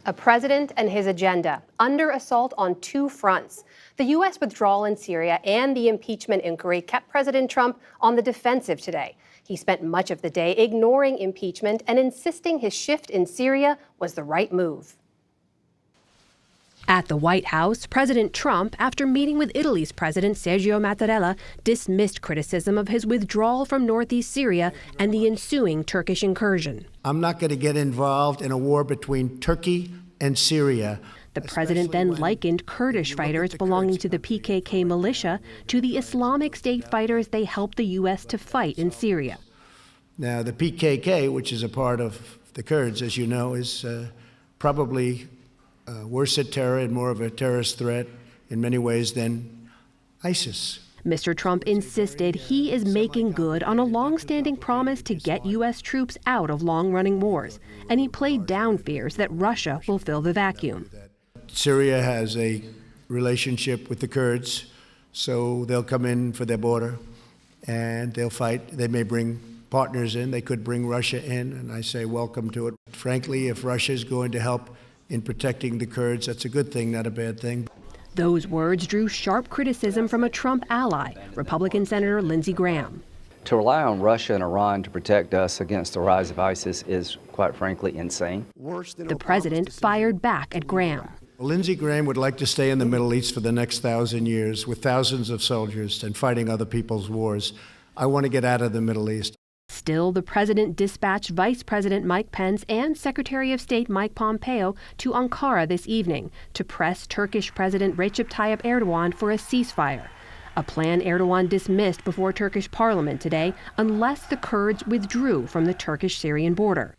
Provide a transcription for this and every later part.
A president and his agenda under assault on two fronts. The U.S. withdrawal in Syria and the impeachment inquiry kept President Trump on the defensive today. He spent much of the day ignoring impeachment and insisting his shift in Syria was the right move. At the White House, President Trump, after meeting with Italy's President Sergio Mattarella, dismissed criticism of his withdrawal from northeast Syria and the ensuing Turkish incursion. I'm not going to get involved in a war between Turkey and Syria. The president then likened Kurdish fighters belonging to the PKK militia to the Islamic State fighters they helped the U.S. to fight in Syria. Now, the PKK, which is a part of the Kurds, as you know, is probably worse at terror and more of a terrorist threat in many ways than ISIS. Mr. Trump insisted he is making good on a long-standing promise to get U.S. troops out of long-running wars, and he played down fears that Russia will fill the vacuum. Syria has a relationship with the Kurds, so they'll come in for their border and they'll fight. They may bring partners in. They could bring Russia in, and I say welcome to it. Frankly, if Russia is going to help in protecting the Kurds, that's a good thing, not a bad thing. Those words drew sharp criticism from a Trump ally, Republican Senator Lindsey Graham. To rely on Russia and Iran to protect us against the rise of ISIS is, quite frankly, insane. The president fired back at Graham. Lindsey Graham would like to stay in the Middle East for the next 1,000 years with thousands of soldiers and fighting other people's wars. I want to get out of the Middle East. Still, the president dispatched Vice President Mike Pence and Secretary of State Mike Pompeo to Ankara this evening to press Turkish President Recep Tayyip Erdogan for a ceasefire, a plan Erdogan dismissed before Turkish parliament today unless the Kurds withdrew from the Turkish-Syrian border.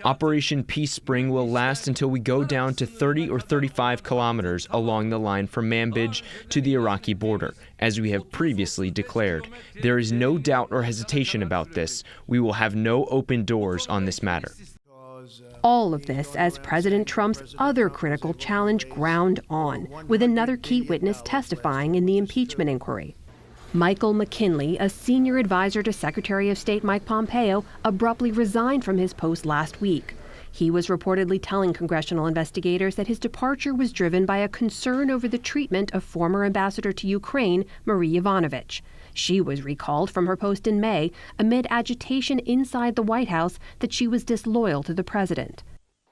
Operation Peace Spring will last until we go down to 30 or 35 kilometers along the line from Manbij to the Iraqi border, as we have previously declared. There is no doubt or hesitation about this. We will have no open doors on this matter. All of this as President Trump's other critical challenge ground on, with another key witness testifying in the impeachment inquiry. Michael McKinley, a senior advisor to Secretary of State Mike Pompeo, abruptly resigned from his post last week. He was reportedly telling congressional investigators that his departure was driven by a concern over the treatment of former ambassador to Ukraine, Marie Yovanovitch. She was recalled from her post in May amid agitation inside the White House that she was disloyal to the president.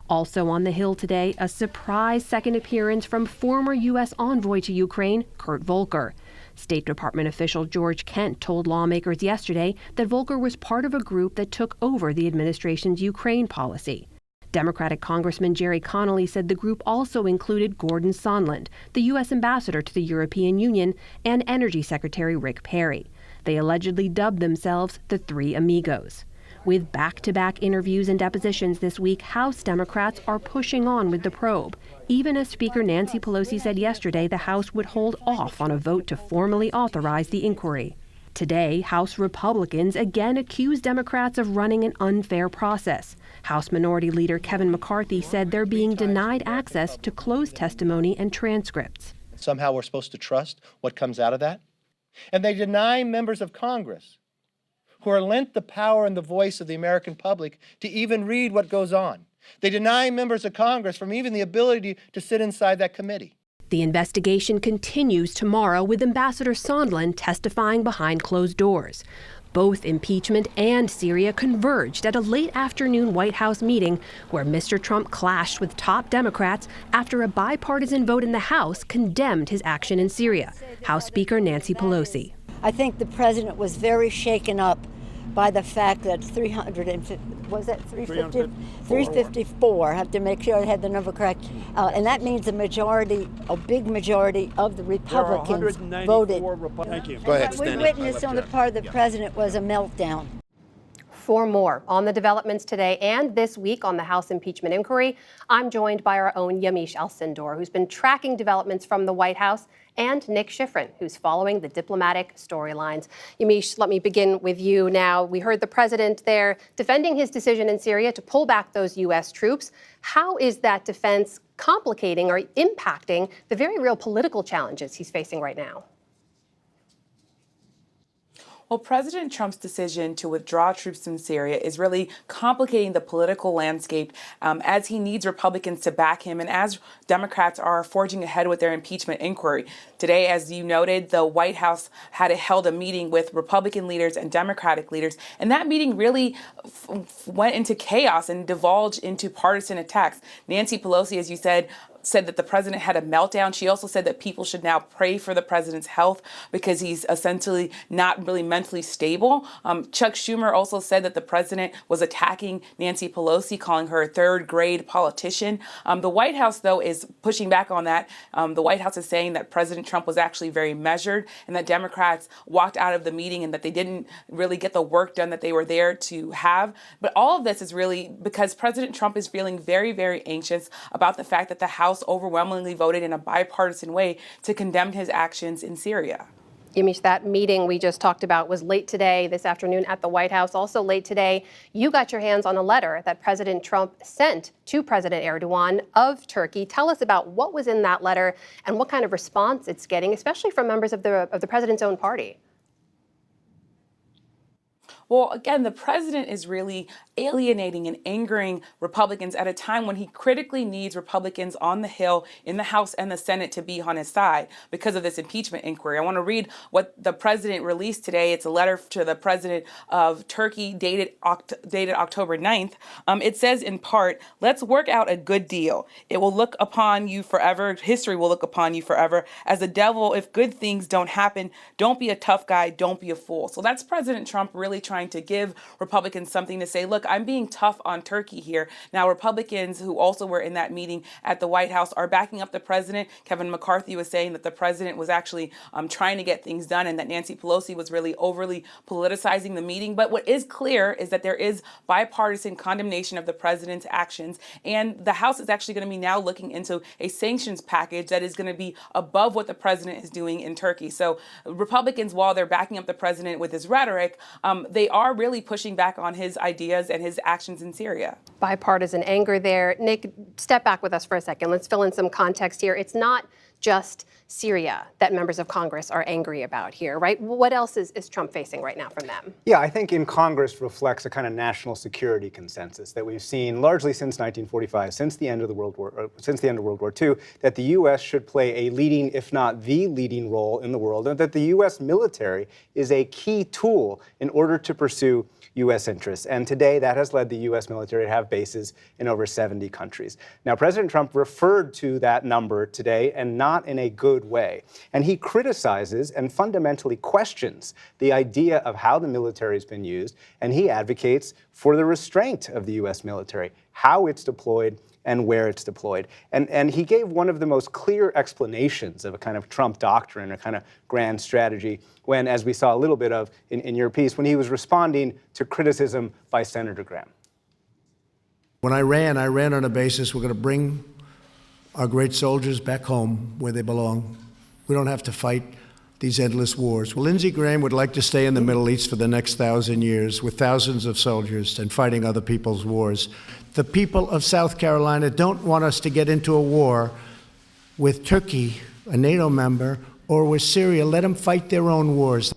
Also on the Hill today, a surprise second appearance from former U.S. envoy to Ukraine, Kurt Volker. State Department official George Kent told lawmakers yesterday that Volker was part of a group that took over the administration's Ukraine policy. Democratic Congressman Jerry Connolly said the group also included Gordon Sondland, the U.S. ambassador to the European Union, and Energy Secretary Rick Perry. They allegedly dubbed themselves the Three Amigos. With back-to-back interviews and depositions this week, House Democrats are pushing on with the probe, even as Speaker Nancy Pelosi said yesterday the House would hold off on a vote to formally authorize the inquiry. Today, House Republicans again accused Democrats of running an unfair process. House Minority Leader Kevin McCarthy said they're being denied access to closed testimony and transcripts. Somehow we're supposed to trust what comes out of that? And they deny members of Congress who are lent the power and the voice of the American public to even read what goes on. They deny members of Congress from even the ability to sit inside that committee. The investigation continues tomorrow with Ambassador Sondland testifying behind closed doors. Both impeachment and Syria converged at a late afternoon White House meeting where Mr. Trump clashed with top Democrats after a bipartisan vote in the House condemned his action in Syria. Have Pelosi. I think the president was very shaken up by the fact that 354, I have to make sure I had the number correct, and that means a big majority of the Republicans voted. Thank you. Go ahead. What we witnessed on the part of the president was a meltdown. For more on the developments today and this week on the House impeachment inquiry, I'm joined by our own Yamiche Alcindor, who's been tracking developments from the White House, and Nick Schifrin, who's following the diplomatic storylines. Yamiche, let me begin with you now. We heard the president there defending his decision in Syria to pull back those U.S. troops. How is that defense complicating or impacting the very real political challenges he's facing right now? Well, President Trump's decision to withdraw troops from Syria is really complicating the political landscape as he needs Republicans to back him and as Democrats are forging ahead with their impeachment inquiry. Today, as you noted, the White House held a meeting with Republican leaders and Democratic leaders, and that meeting really went into chaos and divulged into partisan attacks. Nancy Pelosi, as you said that the president had a meltdown. She also said that people should now pray for the president's health because he's essentially not really mentally stable. Chuck Schumer also said that the president was attacking Nancy Pelosi, calling her a third-grade politician. The White House, though, is pushing back on that. The White House is saying that President Trump was actually very measured and that Democrats walked out of the meeting and that they didn't really get the work done that they were there to have. But all of this is really because President Trump is feeling very, very anxious about the fact that the House overwhelmingly voted in a bipartisan way to condemn his actions in Syria. Yamiche, that meeting we just talked about was late today, this afternoon at the White House. Also late today, you got your hands on a letter that President Trump sent to President Erdogan of Turkey. Tell us about what was in that letter and what kind of response it's getting, especially from members of the president's own party. Well, again, the president is really alienating and angering Republicans at a time when he critically needs Republicans on the Hill, in the House and the Senate to be on his side because of this impeachment inquiry. I want to read what the president released today. It's a letter to the president of Turkey dated October 9th. It says in part, "Let's work out a good deal. It will look upon you forever. History will look upon you forever as a devil if good things don't happen. Don't be a tough guy. Don't be a fool." So that's President Trump really trying to give Republicans something to say, look, I'm being tough on Turkey here. Now, Republicans who also were in that meeting at the White House are backing up the president. Kevin McCarthy was saying that the president was actually trying to get things done and that Nancy Pelosi was really overly politicizing the meeting. But what is clear is that there is bipartisan condemnation of the president's actions. And the House is actually going to be now looking into a sanctions package that is going to be above what the president is doing in Turkey. So Republicans, while they're backing up the president with his rhetoric, they are really pushing back on his ideas and his actions in Syria. Bipartisan anger there. Nick, step back with us for a second. Let's fill in some context here. It's not just Syria that members of Congress are angry about here, right? What else is Trump facing right now from them? Yeah, I think in Congress reflects a kind of national security consensus that we've seen largely since 1945, since the end of World War II, that the U.S. should play a leading, if not the leading role in the world, and that the U.S. military is a key tool in order to pursue U.S. interests. And today, that has led the U.S. military to have bases in over 70 countries. Now, President Trump referred to that number today, and not in a good way. And he criticizes and fundamentally questions the idea of how the military has been used, and he advocates for the restraint of the U.S. military, how it's deployed, and where it's deployed. And he gave one of the most clear explanations of a kind of Trump doctrine, a kind of grand strategy, when, as we saw a little bit of in your piece, when he was responding to criticism by Senator Graham. When I ran on a basis we're going to bring our great soldiers back home where they belong. We don't have to fight these endless wars. Well, Lindsey Graham would like to stay in the Middle East for the next 1,000 years with thousands of soldiers and fighting other people's wars. The people of South Carolina don't want us to get into a war with Turkey, a NATO member, or with Syria. Let them fight their own wars.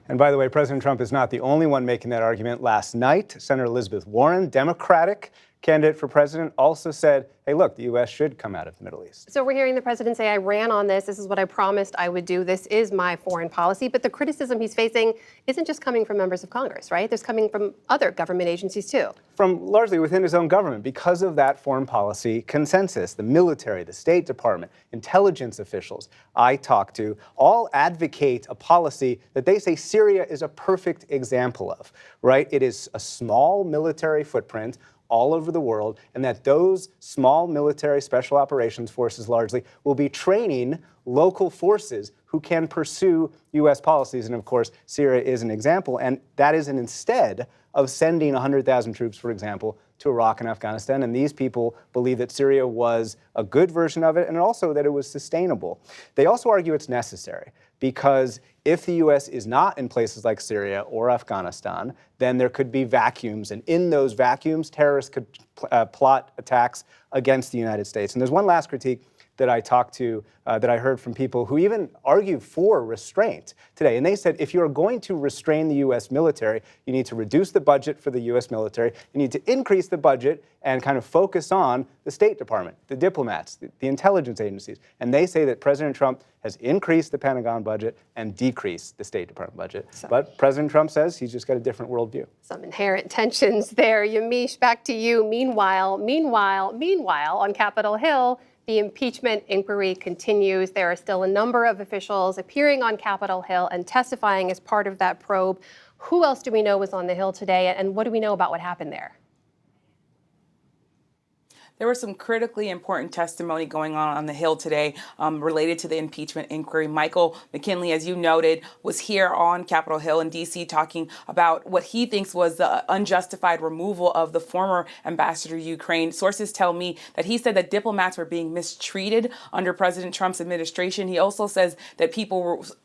And by the way, President Trump is not the only one making that argument. Last night, Senator Elizabeth Warren, Democratic candidate for president, also said, hey, look, the U.S. should come out of the Middle East. So we're hearing the president say, I ran on this. This is what I promised I would do. This is my foreign policy. But the criticism he's facing isn't just coming from members of Congress, right? There's coming from other government agencies, too. From largely within his own government because of that foreign policy consensus. The military, the State Department, intelligence officials I talk to all advocate a policy that they say Syria is a perfect example of, right? It is a small military footprint all over the world, and that those small military special operations forces largely will be training local forces who can pursue U.S. policies. And of course, Syria is an example, and that is instead of sending 100,000 troops, for example, to Iraq and Afghanistan. And these people believe that Syria was a good version of it and also that it was sustainable. They also argue it's necessary because if the U.S. is not in places like Syria or Afghanistan, then there could be vacuums. And in those vacuums, terrorists could plot attacks against the United States. And there's one last critique that I talked to, that I heard from people who even argue for restraint today. And they said, if you're going to restrain the U.S. military, you need to reduce the budget for the U.S. military. You need to increase the budget and kind of focus on the State Department, the diplomats, the intelligence agencies. And they say that President Trump has increased the Pentagon budget and decreased the State Department budget. But President Trump says he's just got a different worldview. Some inherent tensions there. Yamiche, back to you. Meanwhile, on Capitol Hill, the impeachment inquiry continues. There are still a number of officials appearing on Capitol Hill and testifying as part of that probe. Who else do we know was on the Hill today, and what do we know about what happened there? There was some critically important testimony going on the Hill today related to the impeachment inquiry. Michael McKinley, as you noted, was here on Capitol Hill in D.C. talking about what he thinks was the unjustified removal of the former ambassador to Ukraine. Sources tell me that he said that diplomats were being mistreated under President Trump's administration. He also says that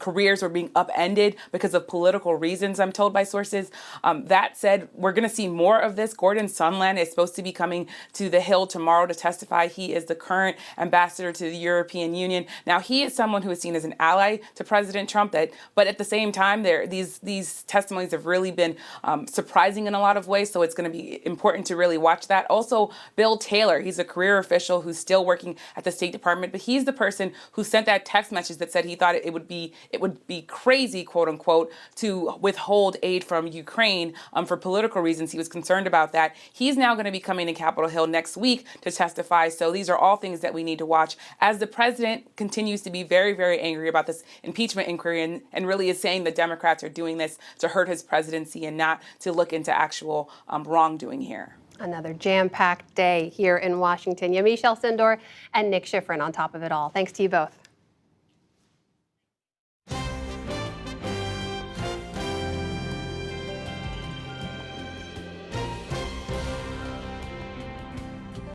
careers were being upended because of political reasons, I'm told by sources. That said, we're going to see more of this. Gordon Sondland is supposed to be coming to the Hill tomorrow to testify. He is the current ambassador to the European Union. Now, he is someone who is seen as an ally to President Trump, but at the same time, these testimonies have really been surprising in a lot of ways, so it's going to be important to really watch that. Also, Bill Taylor, he's a career official who's still working at the State Department, but he's the person who sent that text message that said he thought it would be crazy, quote unquote, to withhold aid from Ukraine for political reasons. He was concerned about that. He's now going to be coming to Capitol Hill next week to testify. So these are all things that we need to watch as the president continues to be very, very angry about this impeachment inquiry and really is saying the Democrats are doing this to hurt his presidency and not to look into actual wrongdoing here. Another jam-packed day here in Washington. Yamiche Alcindor and Nick Schifrin on top of it all. Thanks to you both.